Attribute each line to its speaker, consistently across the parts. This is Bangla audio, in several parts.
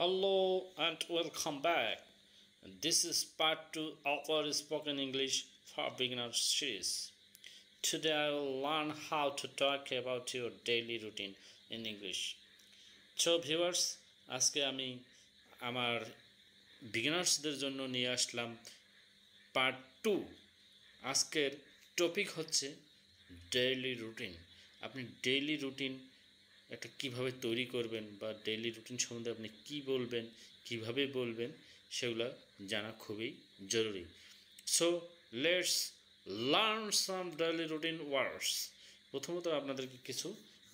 Speaker 1: Hello and welcome back. This is part 2 of our spoken English for beginners series. Today I will learn how to talk about your daily routine in English. So viewers, আজকে আমি আমার বিগিনার্সদের জন্য নিয়ে আসলাম পার্ট 2। আজকের টপিক হচ্ছে ডেইলি রুটিন। আপনি ডেইলি রুটিন একটা কীভাবে তৈরি করবেন বা ডেইলি রুটিন সম্বন্ধে আপনি কী বলবেন, কীভাবে বলবেন, সেগুলো জানা খুবই জরুরি। So let's learn some daily routine words. প্রথমত আপনাদেরকে কিছু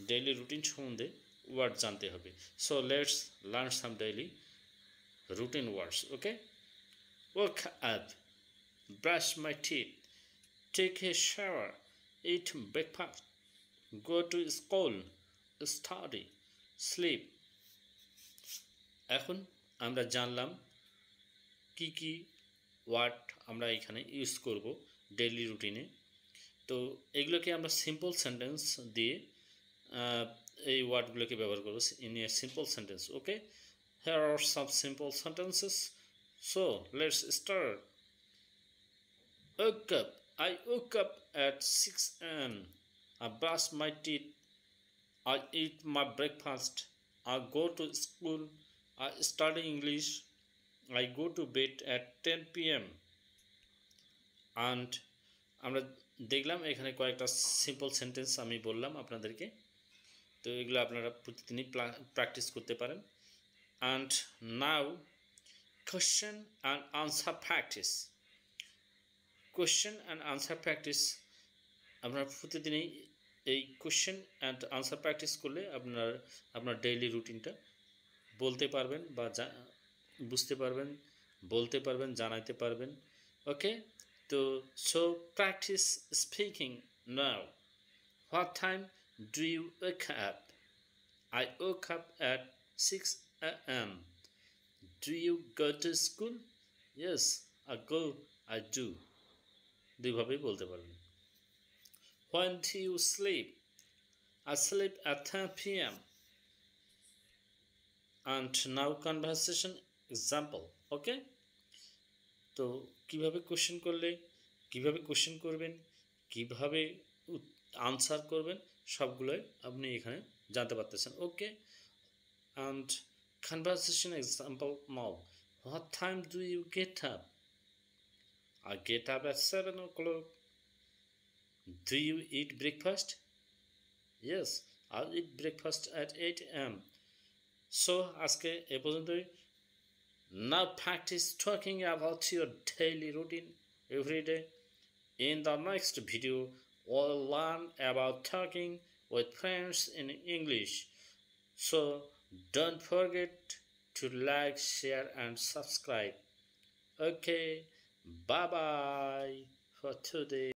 Speaker 1: ডেইলি রুটিন সম্বন্ধে ওয়ার্ড জানতে হবে। So let's learn some daily routine words. Okay, wake up, brush my teeth, take a shower, eat breakfast, go to school, study, sleep। এখন আমরা জানলাম কি কি ওয়ার্ড আমরা এখানে ইউজ করব ডেইলি রুটিনে। তো এগুলোকে আমরা সিম্পল সেন্টেন্স দিয়ে এই ওয়ার্ডগুলোকে ব্যবহার করব in a simple sentence. Okay, here are some simple sentences. So let's start. Woke up. I woke up at 6 a.m. I brush my teeth, I eat my breakfast, I go to school, I study English, I go to bed at 10 p.m. and আমরা দেখলাম এখানে কয়েকটা সিম্পল সেন্টেন্স আমি বললাম আপনাদেরকে। তো এগুলো আপনারা প্রতিদিনই প্র্যাকটিস করতে পারেন। And now question and answer practice. Question and answer practice আপনারা প্রতিদিনই এই কোয়েশ্চেন অ্যান্ড আনসার প্র্যাকটিস করলে আপনার ডেইলি রুটিনটা বলতে পারবেন বা বুঝতে পারবেন, বলতে পারবেন, জানাইতে পারবেন। ওকে, তো so practice speaking now. What time do you wake up? I wake up at 6 a.m. Do you go to school? Yes, I go, I do. দুইভাবেই বলতে পারবেন। When do you sleep? I sleep at 10 p.m. And now conversation example. Okay? তো কিভাবে কোশ্চেন করলে, কিভাবে কোশ্চেন করবেন, কিভাবে আনসার করবেন, সবগুলোই আপনি এখানে জানতে পারতেছেন। ওকে, and conversation example now. What time do you get up? I get up at 7 o'clock. Do you eat breakfast? Yes, I'll eat breakfast at 8 a.m. So, আজকে এ পর্যন্তই। Now practice talking about your daily routine every day. In the next video, we'll learn about talking with friends in English. So, don't forget to like, share and subscribe. Okay, bye-bye for today.